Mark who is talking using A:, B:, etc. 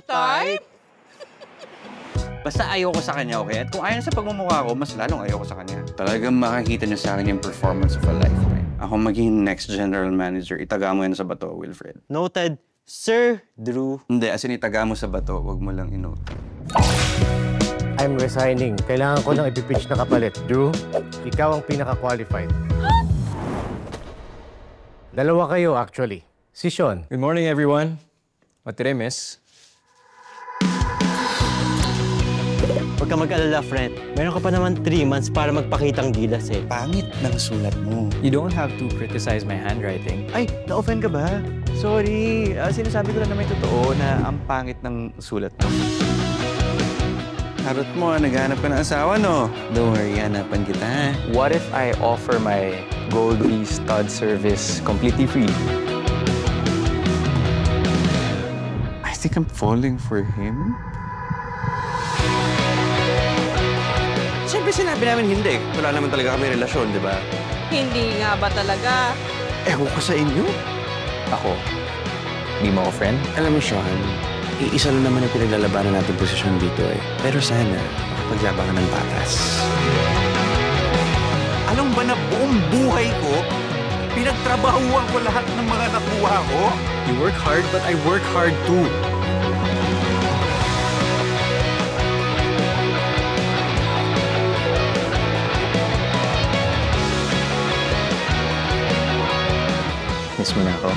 A: type?
B: Basta ayoko sa kanya, okay? At kung ayaw sa pagmumukha ko, mas lalong ayoko sa kanya. Talagang makakita niya sa akin yung performance of a lifetime. Ako maging next general manager, itaga mo yan sa bato, Wilfred.
A: Noted, Sir Drew.
B: Hindi, as in itaga mo sa bato, wag mo lang inote.
C: I'm resigning. Kailangan ko ng ipipitch na kapalit. Drew, ikaw ang pinaka-qualified. Dalawa kayo, actually. Si Sean.
D: Good morning, everyone. What did I miss?
A: Huwag ka mag-alala, friend. Meron ka pa naman 3 months para magpakitang gilas eh.
B: Pangit ng sulat mo.
D: You don't have to criticize my handwriting.
B: Ay, na-offend ka ba? Sorry, sinasabi ko lang na may totoo na ang pangit ng sulat mo. Harot mo, naghanap ka ng asawa, no? Don't worry, hanapan kita.
D: What if I offer my Gold Lee stud service completely free?
B: I think I'm falling for him. Siyempre sinabi namin hindi. Wala naman talaga kami relasyon, di ba?
E: Hindi nga ba talaga?
B: Ewan ko sa inyo.
D: Ako? Di mo ako friend?
B: Alam mo, Sean, iisa lang naman ang pinaglalabanan natin posisyon dito eh. Pero sana, makapaglabangan ng patas. Alam ba na buong buhay ko, pinagtrabahuan ko lahat ng mga nakuha ko?
D: You work hard, but I work hard too. Miss mo na ako?